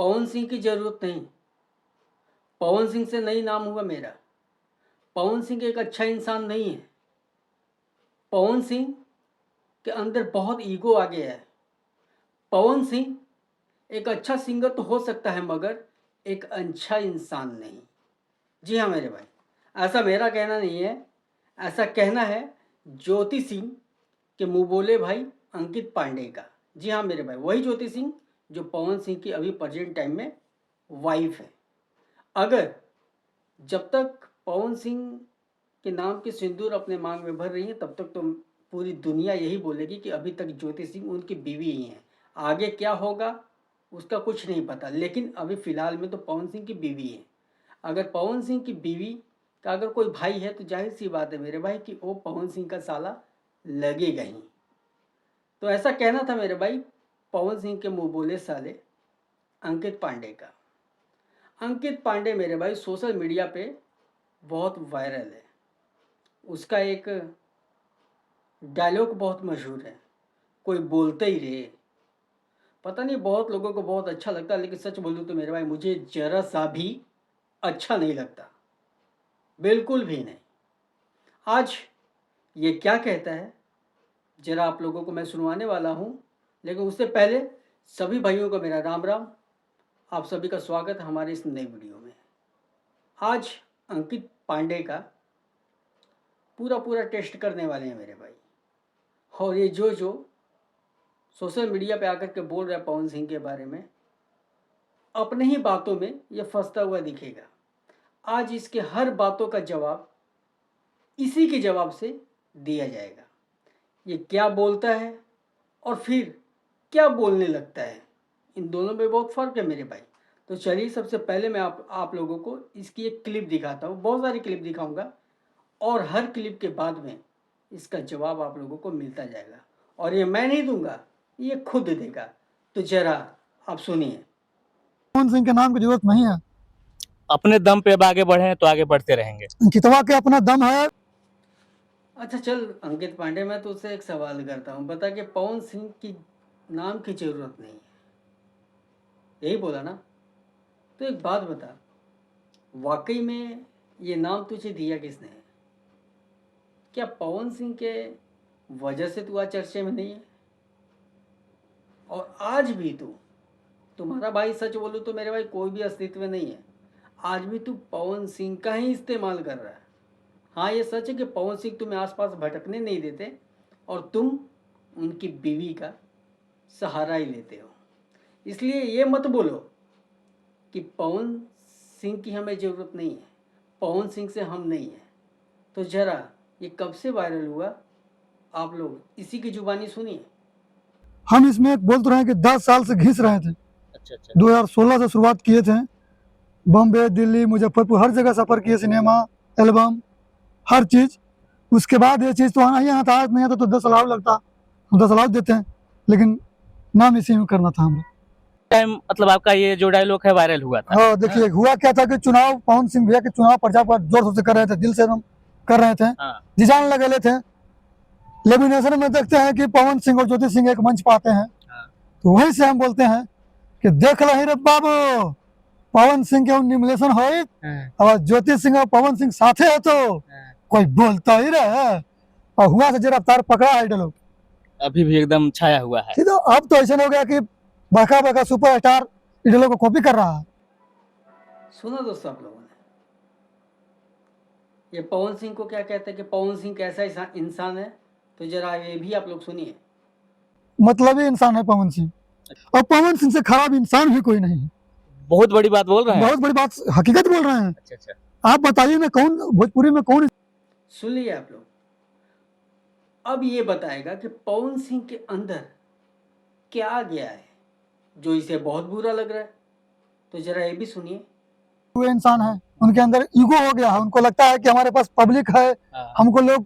पवन सिंह की ज़रूरत नहीं। पवन सिंह से नहीं नाम हुआ मेरा। पवन सिंह एक अच्छा इंसान नहीं है। पवन सिंह के अंदर बहुत ईगो आ गया है। पवन सिंह एक अच्छा सिंगर तो हो सकता है, मगर एक अच्छा इंसान नहीं। जी हाँ मेरे भाई, ऐसा मेरा कहना नहीं है, ऐसा कहना है ज्योति सिंह के मुँह बोले भाई अंकित पांडे का। जी हाँ मेरे भाई, वही ज्योति सिंह जो पवन सिंह की अभी प्रेजेंट टाइम में वाइफ है। अगर जब तक पवन सिंह के नाम की सिंदूर अपने मांग में भर रही है, तब तक तो पूरी दुनिया यही बोलेगी कि अभी तक ज्योति सिंह उनकी बीवी ही हैं। आगे क्या होगा उसका कुछ नहीं पता, लेकिन अभी फ़िलहाल में तो पवन सिंह की बीवी है। अगर पवन सिंह की बीवी का अगर कोई भाई है तो जाहिर सी बात है मेरे भाई कि वो पवन सिंह का साला लगेगा ही। तो ऐसा कहना था मेरे भाई पवन सिंह के मुँह बोले साले अंकित पांडे का। अंकित पांडे मेरे भाई सोशल मीडिया पे बहुत वायरल है। उसका एक डायलॉग बहुत मशहूर है, कोई बोलते ही रहे। पता नहीं बहुत लोगों को बहुत अच्छा लगता है, लेकिन सच बोलूँ तो मेरे भाई मुझे ज़रा सा भी अच्छा नहीं लगता, बिल्कुल भी नहीं। आज ये क्या कहता है ज़रा आप लोगों को मैं सुनवाने वाला हूँ, लेकिन उससे पहले सभी भाइयों को मेरा राम राम। आप सभी का स्वागत है हमारे इस नई वीडियो में। आज अंकित पांडे का पूरा टेस्ट करने वाले हैं मेरे भाई। और ये जो सोशल मीडिया पे आकर के बोल रहा है पवन सिंह के बारे में, अपने ही बातों में ये फंसता हुआ दिखेगा। आज इसके हर बातों का जवाब इसी के जवाब से दिया जाएगा। ये क्या बोलता है और फिर क्या बोलने लगता है, इन दोनों में बहुत फ़र्क है मेरे भाई। तो चलिए सबसे पहले मैं आप लोगों को इसकी एक क्लिप दिखाता हूँ। बहुत सारी क्लिप दिखाऊंगा और हर क्लिप के बाद में इसका जवाब आप लोगों को मिलता जाएगा। और ये मैं नहीं दूंगा, ये खुद देगा। तो जरा आप सुनिए। पवन सिंह के नाम की जरूरत नहीं है। अपने दम पे अब आगे बढ़े तो आगे बढ़ते रहेंगे। कितवा के अपना दम है। अच्छा चल अंकित पांडे, मैं तुझसे एक सवाल करता हूँ, बता कि पवन सिंह की नाम की जरूरत नहीं है, यही बोला ना? तो एक बात बता, वाकई में ये नाम तुझे दिया किसने है? क्या पवन सिंह के वजह से तू आज चर्चे में नहीं है? और आज भी तुम्हारा भाई, सच बोलूँ तो मेरे भाई कोई भी अस्तित्व में नहीं है। आज भी तू पवन सिंह का ही इस्तेमाल कर रहा है। हाँ ये सच है कि पवन सिंह तुम्हें आसपास भटकने नहीं देते और तुम उनकी बीवी का सहारा ही लेते हो। इसलिए ये मत बोलो कि पवन सिंह की हमें ज़रूरत नहीं है, पवन सिंह से हम नहीं हैं। तो ज़रा ये कब से वायरल हुआ, आप लोग इसी की जुबानी सुनिए। हम इसमें बोल तो रहे हैं कि 10 साल से घिस रहे थे। अच्छा अच्छा। 2016 से शुरुआत किए थे। बॉम्बे, दिल्ली, मुजफ्फरपुर, हर जगह सफ़र किए, सिनेमा, एल्बम, हर चीज़। उसके बाद ये चीज़ तो आना ही यहाँ था, नहीं आता तो 10 अलाव लगता, हम 10 अलाव देते हैं, लेकिन नाम इसी में करना था हमें। टाइम मतलब आपका ये जो डायलॉग है वायरल हुआ था। हाँ देखिए हुआ क्या था कि चुनाव, पवन सिंह भैया के चुनाव प्रचार पर जोर शोर से कर रहे थे, दिल से एकदम कर रहे थे, जी जान लगे थे। लेमिनेशन में देखते हैं कि पवन सिंह और ज्योति सिंह एक मंच पाते हैं, तो वहीं से हम बोलते हैं कि देख रही रे बाबू, पवन सिंह के निमिलेशन हो और ज्योति सिंह और पवन सिंह साथे है तो कोई बोलता ही रहे। और हुआ से जरा रफ्तार पकड़ा है लोग, अभी भी एकदम छाया हुआ है। तो अब तो ऐसा हो गया कि बड़का सुपर स्टार इडलों को कॉपी कर रहा है। सुना दोस्तों आप लोगों ने, ये पवन सिंह को क्या कहते हैं कि पवन सिंह कैसा इंसान है? तो जरा ये भी आप लोग सुनिए। मतलब ही इंसान है पवन सिंह, और पवन सिंह से खराब इंसान भी कोई नहीं है। बहुत बड़ी बात बोल रहे हैं। बहुत बड़ी बात, हकीकत बोल रहे हैं। अच्छा अच्छा। आप बताइए ना, कौन भोजपुरी में कौन? सुन लिए आप लोग। अब ये बताएगा कि पवन सिंह के अंदर क्या गया है जो इसे बहुत बुरा लग रहा है। तो जरा ये भी सुनिए। वो इंसान है, उनके अंदर ईगो हो गया है, उनको लगता है कि हमारे पास पब्लिक है, हमको लोग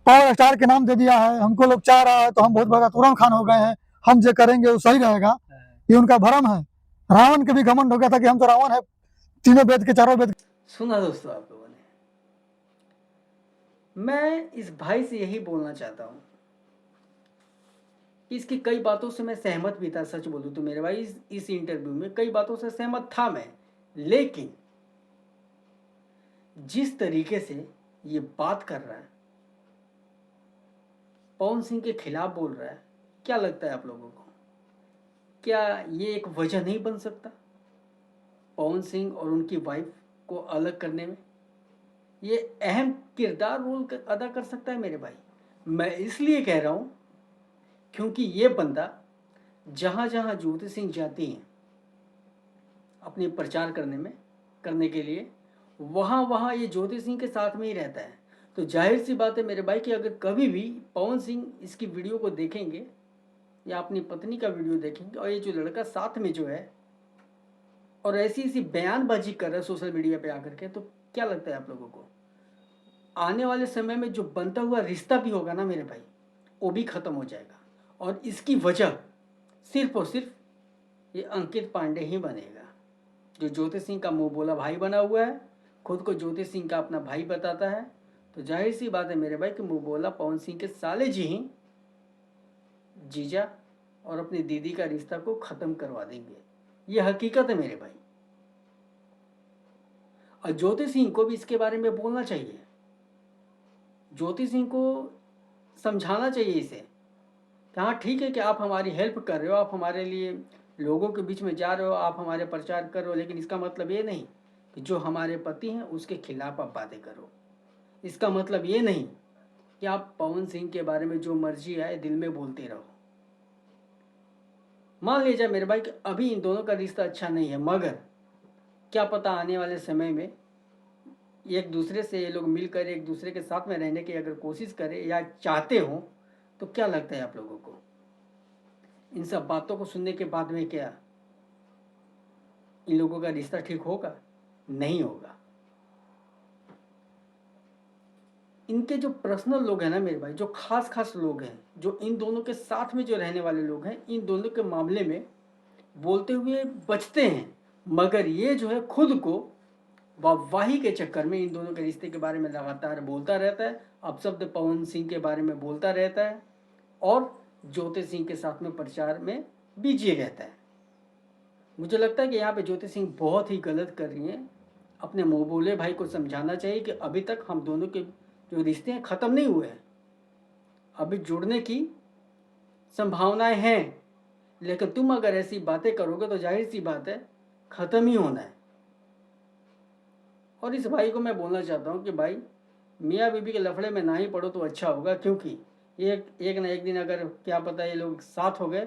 पावर स्टार के नाम दे दिया है, हमको लोग चाह रहा है तो हम बहुत बड़ा तुरंत खान हो गए हैं, हम जो करेंगे वो सही रहेगा। ये उनका भ्रम है। रावण के भी घमंड हो गया था कि हम तो रावण है, तीनों वेद के चारों वेद। सुना दोस्तों आप लोगों ने, मैं इस भाई से यही बोलना चाहता हूँ कि इसकी कई बातों से मैं सहमत भी था, सच बोलूँ तो मेरे भाई इस इंटरव्यू में कई बातों से सहमत था मैं, लेकिन जिस तरीके से ये बात कर रहा है, पवन सिंह के खिलाफ बोल रहा है, क्या लगता है आप लोगों को, क्या ये एक वजह नहीं बन सकता पवन सिंह और उनकी वाइफ को अलग करने में? ये अहम किरदार रोल अदा कर सकता है मेरे भाई। मैं इसलिए कह रहा हूँ क्योंकि ये बंदा जहाँ जहाँ ज्योति सिंह जाती हैं अपने प्रचार करने के लिए, वहाँ वहाँ ये ज्योति सिंह के साथ में ही रहता है। तो जाहिर सी बात है मेरे भाई कि अगर कभी भी पवन सिंह इसकी वीडियो को देखेंगे या अपनी पत्नी का वीडियो देखेंगे और ये जो लड़का साथ में जो है और ऐसी ऐसी बयानबाजी कर रहा है सोशल मीडिया पे आकर के, तो क्या लगता है आप लोगों को आने वाले समय में जो बनता हुआ रिश्ता भी होगा ना मेरे भाई, वो भी खत्म हो जाएगा। और इसकी वजह सिर्फ और सिर्फ ये अंकित पांडे ही बनेगा, जो ज्योति सिंह का मुंह बोला भाई बना हुआ है, खुद को ज्योति सिंह का अपना भाई बताता है। तो जाहिर सी बात है मेरे भाई कि मुंह बोला पवन सिंह के साले जी ही जीजा और अपनी दीदी का रिश्ता को खत्म करवा देंगे। ये हकीकत है मेरे भाई, और ज्योति सिंह को भी इसके बारे में बोलना चाहिए। ज्योति सिंह को समझाना चाहिए इसे कि हाँ ठीक है कि आप हमारी हेल्प कर रहे हो, आप हमारे लिए लोगों के बीच में जा रहे हो, आप हमारे प्रचार कर रहे हो, लेकिन इसका मतलब ये नहीं कि जो हमारे पति हैं उसके खिलाफ आप बातें करो। इसका मतलब ये नहीं कि आप पवन सिंह के बारे में जो मर्जी आए दिल में बोलते रहो। मान लीजिए मेरे भाई कि अभी इन दोनों का रिश्ता अच्छा नहीं है, मगर क्या पता आने वाले समय में एक दूसरे से ये लोग मिलकर एक दूसरे के साथ में रहने की अगर कोशिश करें या चाहते हो, तो क्या लगता है आप लोगों को इन सब बातों को सुनने के बाद में क्या इन लोगों का रिश्ता ठीक होगा? नहीं होगा। इनके जो पर्सनल लोग हैं ना मेरे भाई, जो खास खास लोग हैं, जो इन दोनों के साथ में जो रहने वाले लोग हैं, इन दोनों के मामले में बोलते हुए बचते हैं, मगर ये जो है खुद को वाहवाही के चक्कर में इन दोनों के रिश्ते के बारे में लगातार बोलता रहता है, अपशब्द पवन सिंह के बारे में बोलता रहता है और ज्योति सिंह के साथ में प्रचार में बिजी रहता है। मुझे लगता है कि यहाँ पे ज्योति सिंह बहुत ही गलत कर रही हैं। अपने मुँह बोले भाई को समझाना चाहिए कि अभी तक हम दोनों के जो रिश्ते हैं ख़त्म नहीं हुए हैं, अभी जुड़ने की संभावनाएं हैं, लेकिन तुम अगर ऐसी बातें करोगे तो जाहिर सी बात है ख़त्म ही होना है। और इस भाई को मैं बोलना चाहता हूँ कि भाई मियाँ बीबी के लफड़े में ना ही पड़ो तो अच्छा होगा, क्योंकि एक ना एक दिन अगर क्या पता ये लोग साथ हो गए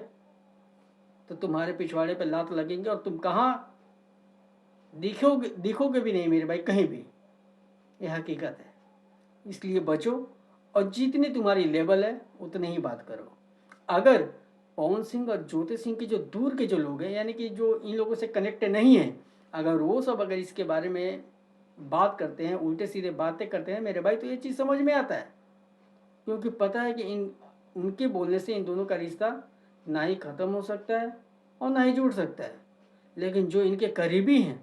तो तुम्हारे पिछवाड़े पे लात लगेंगे और तुम कहाँ दिखोगे भी नहीं मेरे भाई, कहीं भी। ये हकीकत है, इसलिए बचो और जितनी तुम्हारी लेवल है उतने ही बात करो। अगर पवन सिंह और ज्योति सिंह के जो दूर के जो लोग हैं, यानी कि जो इन लोगों से कनेक्ट नहीं है, अगर वो सब अगर इसके बारे में बात करते हैं, उल्टे सीधे बातें करते हैं मेरे भाई, तो ये चीज़ समझ में आता है, क्योंकि पता है कि उनके बोलने से इन दोनों का रिश्ता ना ही ख़त्म हो सकता है और ना ही जुड़ सकता है। लेकिन जो इनके करीबी हैं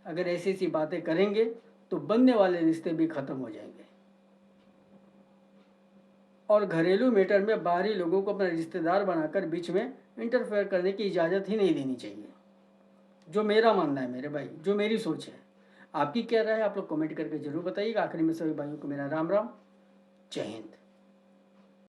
अगर ऐसी ऐसी बातें करेंगे तो बनने वाले रिश्ते भी ख़त्म हो जाएंगे। और घरेलू मैटर में बाहरी लोगों को अपना रिश्तेदार बनाकर बीच में इंटरफेयर करने की इजाज़त ही नहीं देनी चाहिए, जो मेरा मानना है मेरे भाई, जो मेरी सोच है। आपकी क्या राय है आप लोग कमेंट करके ज़रूर बताइएगा। आखिरी में सभी भाइयों को मेरा राम राम, जय हिंद।